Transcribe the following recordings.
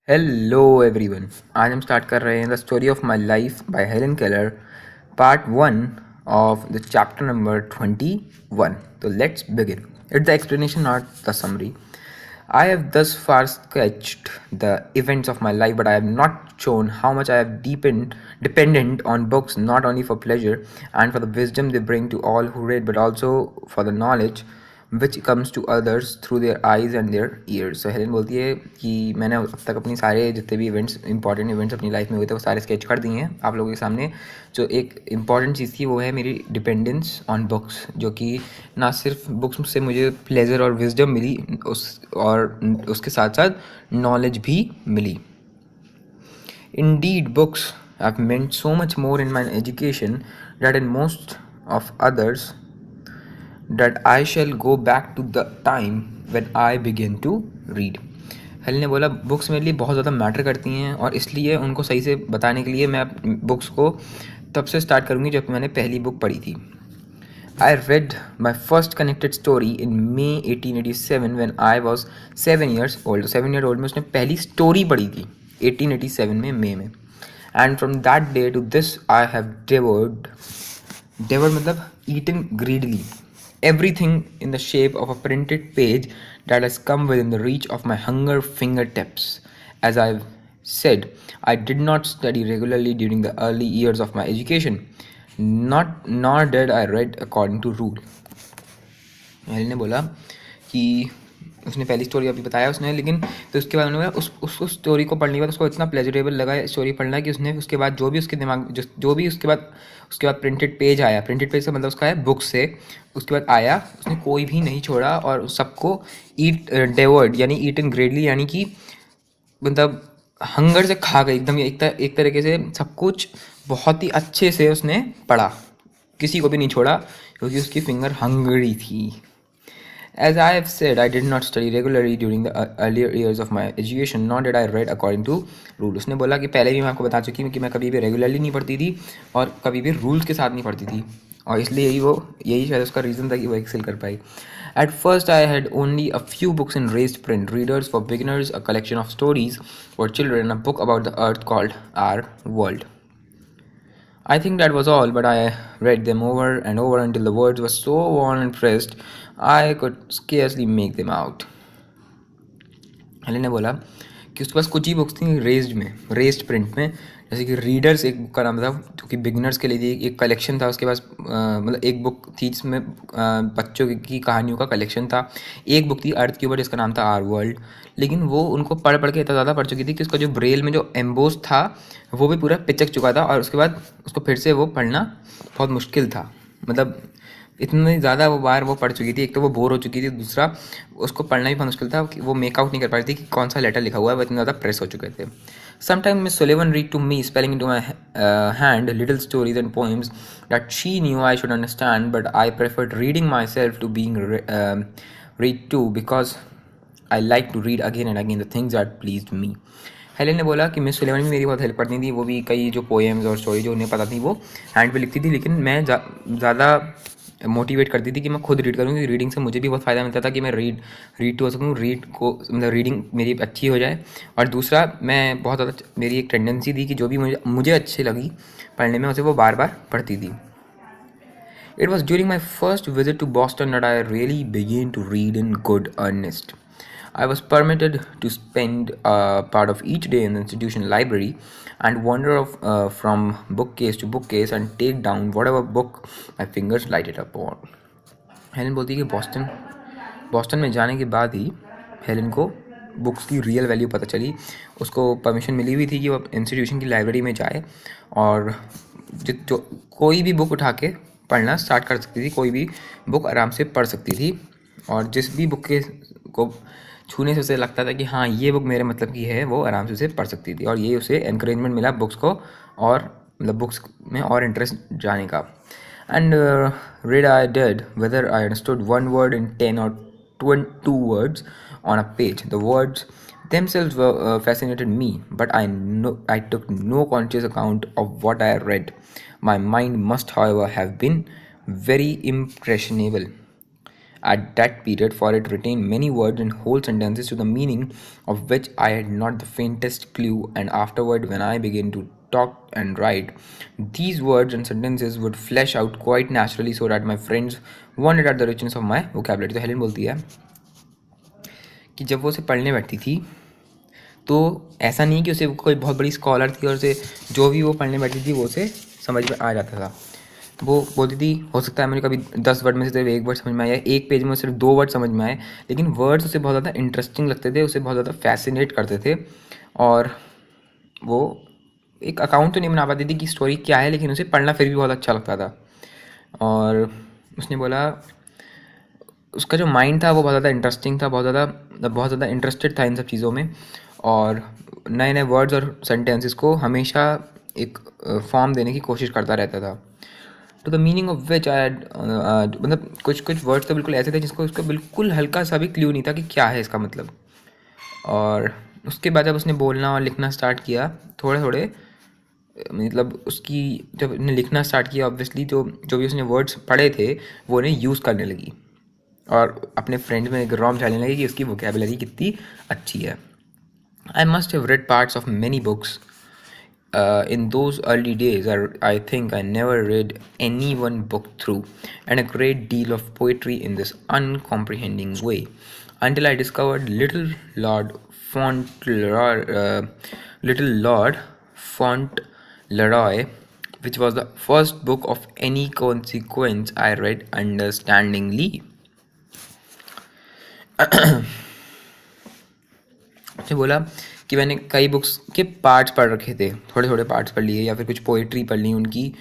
Hello everyone. आज हम start कर रहे हैं the story of my life by Helen Keller, part 1 of the chapter number 21. तो let's begin. It's the explanation, not the summary. I have thus far sketched the events of my life, but I have not shown how much I have dependent on books, not only for pleasure and for the wisdom they bring to all who read, but also for the knowledge which comes to others through their eyes and their ears. So Helen बोलती है कि मैंने अब तक अपनी सारे जितने भी इवेंट्स, इंपॉर्टेंट इवेंट्स अपनी लाइफ में हुए थे, वो सारे स्केच कर दिए हैं आप लोगों के सामने. जो एक इम्पॉर्टेंट चीज़ थी वो है मेरी डिपेंडेंस ऑन बुक्स, जो कि ना सिर्फ बुक्स से मुझे प्लेजर और विजडम मिली, उसके साथ साथ नॉलेज भी मिली. Indeed, books have meant so much more in my education that in most of others that I shall go back to the time when I began to read. Hello ने बोला books मेरे लिए बहुत ज़्यादा matter करती हैं और इसलिए उनको सही से बताने के लिए मैं बुक्स को तब से स्टार्ट करूँगी जब मैंने पहली बुक पढ़ी थी. I read my first connected story in May 1887 when I was 7 years old. 7 year old में उसने पहली स्टोरी पढ़ी थी 1887 में, मई में. And from that day to this I have devoured मतलब eaten greedily everything in the shape of a printed page that has come within the reach of my hunger fingertips. As I've said, I did not study regularly during the early years of my education. Nor did I read according to rule. Hello ने बोला कि उसने पहली story अभी बताया उसने, लेकिन तो उसके बाद उन्होंने उस स्टोरी को पढ़ने के बाद उसको इतना प्लेजरेबल लगा स्टोरी पढ़ना कि उसने उसके बाद जो भी उसके दिमाग जो भी उसके बाद प्रिंटेड पेज आया, प्रिंटेड पेज से मतलब उसका है बुक से, उसके बाद आया उसने कोई भी नहीं छोड़ा और सबको डेवर्ड यानी ईट इन ग्रेडली यानी कि मतलब हंगर से खा गई एकदम. एक तरीके से सब कुछ बहुत ही अच्छे से उसने पढ़ा, किसी को भी नहीं छोड़ा क्योंकि उसकी फिंगर हंगरी थी. As I have said, I did not study regularly during the earlier years of my education, nor did I read according to rule. उसने बोला कि पहले भी मैं आपको बता चुकी हूँ कि मैं कभी भी रेगुलरली नहीं पढ़ती थी और कभी भी रूल्स के साथ नहीं पढ़ती थी, और इसलिए यही शायद उसका रीज़न था कि वो एक्सेल कर पाई. At first, I had only a few books in raised print, Readers for Beginners, a collection of stories for children, and a book about the earth called Our World. I think that was all, but I read them over and over until the words were so worn and pressed I could scarcely make them out. Helen ने बोला कि उसके पास कुछ ही books थी raised print में, जैसे कि readers एक बुक का नाम था जो कि बिगिनर्स के लिए थी, एक कलेक्शन था उसके पास, मतलब एक बुक थी जिसमें बच्चों की कहानियों का कलेक्शन था. एक बुक थी अर्थ के ऊपर जिसका नाम था आर वर्ल्ड, लेकिन वो उनको पढ़ के इतना ज़्यादा पढ़ चुकी थी कि उसका जो ब्रेल में जो एम्बोस था वो भी पूरा पिचक चुका था और उसके बाद उसको फिर से वो पढ़ना बहुत मुश्किल था. मतलब इतनी ज़्यादा वो बार वो पढ़ चुकी थी, एक तो वो बोर हो चुकी थी, दूसरा उसको पढ़ना भी बहुत मुश्किल था कि वो मेकआउट नहीं कर पा रही थी कि कौन सा लेटर लिखा हुआ है, वो इतने ज़्यादा प्रेस हो चुके थे. Sometimes Miss Sullivan read to me, spelling into my hand little stories and poems that she knew I should understand, but I preferred reading myself to being read to because I like to read again and again the things that pleased me. Helen ने बोला कि miss Sullivan भी मेरी बहुत help करती थी, वो भी कई जो पोएम्स और स्टोरी जो उन्हें पता थी वो हैंड पे लिखती थी, लेकिन मैं ज़्यादा मोटिवेट करती थी कि मैं खुद रीड करूँ, क्योंकि रीडिंग से मुझे भी बहुत फ़ायदा मिलता था कि मैं रीड हो सकूँ, मतलब रीडिंग मेरी अच्छी हो जाए. और दूसरा मैं बहुत ज़्यादा मेरी एक टेंडेंसी थी कि जो भी मुझे अच्छी लगी पढ़ने में उसे वो बार बार पढ़ती थी. It was during my first visit to Boston that I really began to read in good earnest. I was permitted to spend part of each day in the institution library and wander from bookcase to bookcase and take down whatever book my fingers lighted upon. Helen बोलती है कि Boston में जाने के बाद ही Helen को books की real value पता चली. उसको परमिशन मिली हुई थी कि वो इंस्टीट्यूशन की लाइब्रेरी में जाए और जो कोई भी बुक उठा के पढ़ना स्टार्ट कर सकती थी, कोई भी बुक आराम से पढ़ सकती थी, और जिस भी बुक को छूने से उसे लगता था कि हाँ ये बुक मेरे मतलब की है, वो आराम से उसे पढ़ सकती थी. और ये उसे एनकरेजमेंट मिला बुक्स को और मतलब बुक्स में और इंटरेस्ट जाने का. And read I did, whether I understood one word in 10 or 22 words on a page. The words themselves were fascinated me, but I took no conscious account of what I read. My mind must, however, have been very impressionable. at that period, for it retained many words and whole sentences to the meaning of which I had not the faintest clue, and afterward, when I began to talk and write, these words and sentences would flesh out quite naturally so that my friends wondered at the richness of my vocabulary. तो Helen बोलती है कि जब वो उसे पढ़ने बैठती थी तो ऐसा नहीं कि उसे कोई बहुत बड़ी स्कॉलर थी और उसे जो भी वो पढ़ने बैठती थी वो उसे समझ में आ जाता था। तो वो बोलती थी हो सकता है मुझे कभी 10 वर्ड में से सिर्फ एक वर्ड समझ में आया, एक पेज में सिर्फ 2 वर्ड समझ में आए, लेकिन वर्ड्स उसे बहुत ज़्यादा इंटरेस्टिंग लगते थे, उसे बहुत ज़्यादा फैसिनेट करते थे। और वो एक अकाउंट तो नहीं बना पाती थी कि स्टोरी क्या है, लेकिन उसे पढ़ना फिर भी बहुत अच्छा लगता था। और उसने बोला उसका जो माइंड था वो बहुत ज़्यादा इंटरेस्टिंग था, बहुत ज़्यादा इंटरेस्टेड था इन सब चीज़ों में, और नए नए वर्ड्स और सेंटेंसेस को हमेशा एक फॉर्म देने की कोशिश करता रहता था। तो द मीनिंग ऑफ विच आई मतलब कुछ कुछ वर्ड्स तो बिल्कुल ऐसे थे जिसको उसका बिल्कुल हल्का सा भी क्ल्यू नहीं था कि क्या है इसका मतलब। और उसके बाद जब उसने बोलना और लिखना स्टार्ट किया थोड़े थोड़े, मतलब उसकी जब उसने लिखना स्टार्ट किया ऑब्वियसली जो जो भी उसने वर्ड्स पढ़े थे वो उन्हें यूज़ करने लगी और अपने फ्रेंड्स में एक रॉम डालने लगी कि उसकी वोकेबलरी कितनी अच्छी है। I must have read parts of many books. In those early days, I think I never read any one book through, and a great deal of poetry in this uncomprehending way, until I discovered Little Lord Fauntleroy, which was the first book of any consequence I read understandingly. उसने बोला कि मैंने कई books के parts पढ़ रखे थे, थोड़े थोड़े पार्ट्स पढ़ लिए या फिर कुछ पोइट्री पढ़ ली उनकी,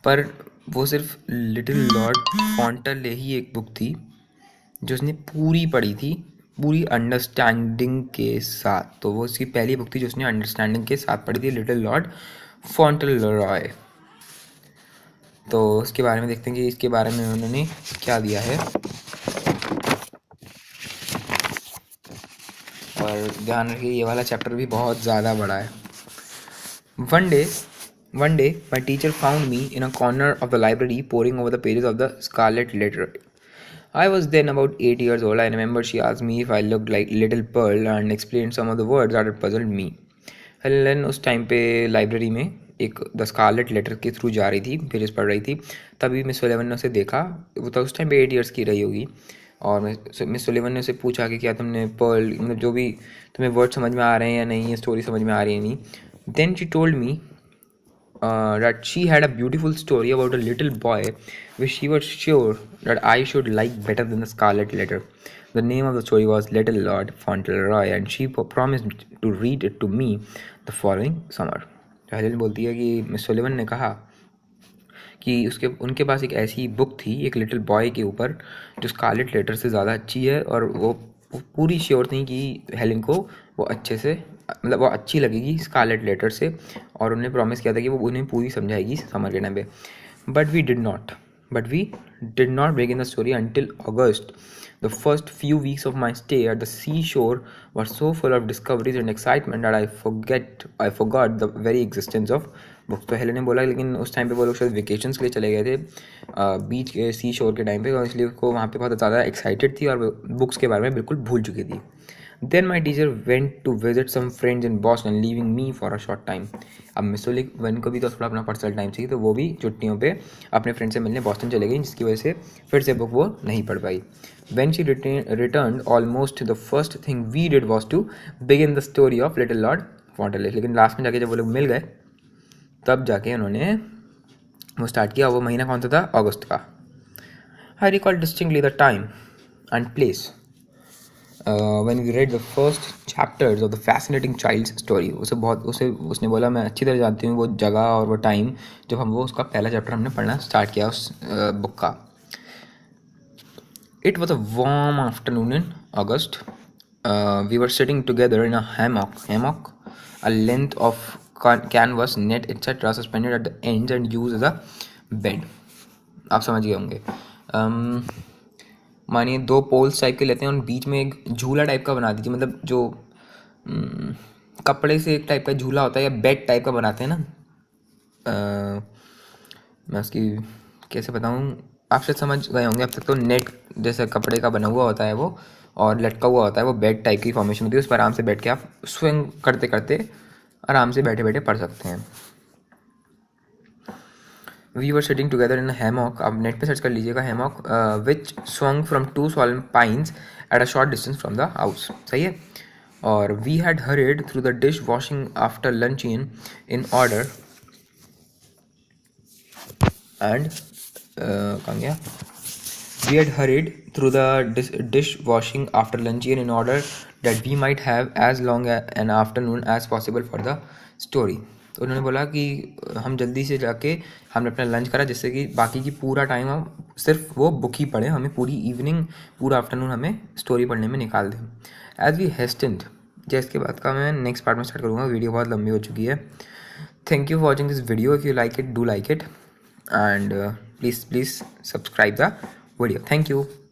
पर वो सिर्फ लिटिल लॉर्ड फॉन्टेले ही एक बुक थी जो उसने पूरी पढ़ी थी, पूरी अंडरस्टैंडिंग के साथ। तो वो उसकी पहली बुक थी जो उसने अंडरस्टैंडिंग के साथ पढ़ी थी, लिटिल लॉर्ड फॉन्टेलरॉय। तो उसके बारे में देखते हैं कि इसके बारे में उन्होंने क्या दिया है। और ध्यान रखिए ये वाला चैप्टर भी बहुत ज़्यादा बड़ा है। One day, my teacher found me in a corner of the library poring over the pages of the Scarlet Letter. I was then about 8 years old. I remember she asked me if I looked like Little Pearl and explained some of the words that had puzzled me. Helen उस time पे library में एक the Scarlett letter के through जा रही थी, pages पढ़ रही थी, तभी मिस सुलेवन ने उसे देखा। वो तो उस टाइम पे 8 ईयर्स की रही होगी, और मिस सुलेवन ने उसे पूछा कि क्या तुमने पर्ल मतलब जो भी तुम्हें वर्ड समझ में आ रहे हैं या नहीं, ये स्टोरी समझ में आ रही है नहीं। Then she told me that she had a beautiful story about a little boy which she was sure that I should like better than the Scarlet Letter. The name of the story was Little Lord Fauntleroy, and she promised to read it to me the following summer. Helen बोलती है कि miss Sullivan ने कहा कि उनके पास एक ऐसी book थी एक लिटिल बॉय के ऊपर जो स्कारलेट लेटर से ज़्यादा अच्छी है, और वो पूरी श्योर थी कि हेलेन को वो अच्छे से मतलब वो अच्छी लगेगी स्कारलेट लेटर से, और उन्होंने प्रॉमिस किया था कि वो उन्हें पूरी समझाएगी समर के टाइम पे। But we did not begin the story until August. The first few weeks of my stay at the seashore were so full of discoveries and excitement that I forgot the very existence of books. तो Helen ने बोला लेकिन उस time पे वो लोग शायद vacations के लिए चले गए थे बीच के सी शोर के टाइम पे, और इसलिए उसको वहाँ पे बहुत ज़्यादा एक्साइटेड थी और बुक्स के बारे में बिल्कुल भूल चुकी थी। Then my teacher went to visit some friends in Boston, leaving me for a short time. अब मिस सुलिवन को भी तो थोड़ा अपना पर्सनल टाइम चाहिए, तो वो भी छुट्टियों पे अपने फ्रेंड से मिलने बॉस्टन चले गई, जिसकी वजह से फिर से बुक वो नहीं पढ़ पाई। When she returned, almost the first thing we did was to begin the story of Little Lord Fauntleroy. लेकिन लास्ट में जाके जब वो लोग मिल गए तब जाके उन्होंने वो स्टार्ट किया। वो महीना कौन सा था? अगस्त का। I recall distinctly the time and place when we read the first chapters of the fascinating child's story. उसने बोला मैं अच्छी तरह जानती हूँ वो जगह और वो टाइम जब हम वो उसका पहला चैप्टर हमने पढ़ना स्टार्ट किया उस बुक का। It was a warm afternoon in August. We were sitting together in a hammock, a length of canvas, net, etc., suspended at the ends and used as a bed. आप समझ गए होंगे। मानिए 2 poles type के लेते हैं और बीच में एक झूला टाइप का बना दीजिए, मतलब जो कपड़े से एक टाइप का झूला होता है या बेड टाइप का बनाते हैं ना। मैं उसकी कैसे बताऊँ, आप शायद समझ गए होंगे अब तक। तो नेट जैसे कपड़े का बना हुआ होता है वो, और लटका हुआ होता है वो, बेड टाइप की फॉर्मेशन होती है, उस पर आराम से बैठ के आप स्विंग करते करते आराम से बैठे बैठे पढ़ सकते हैं। We were sitting together in hammock, आप नेट पे सर्च कर लीजिएगा hammock, which swung from 2 solemn pines at a short distance from the house. सही है। और we had hurried through the dish washing after lunch in order and कहाँ गया, we had hurried through the dishwashing after luncheon in order that we might have as long an afternoon as possible for the story। तो उन्होंने बोला कि हम जल्दी से जाके हमने अपना लंच करा, जिससे कि बाकी की पूरा टाइम हम सिर्फ वो बुक ही पढ़ें, हमें पूरी इवनिंग पूरा आफ्टरनून हमें स्टोरी पढ़ने में निकाल दें। एज वी हेस्टेंड, जैसे इसके बाद का मैं नेक्स्ट पार्ट में स्टार्ट करूँगा, वीडियो बहुत लंबी हो चुकी है। Thank you for watching this video. If you like it, do like it, and please subscribe the video. Thank you.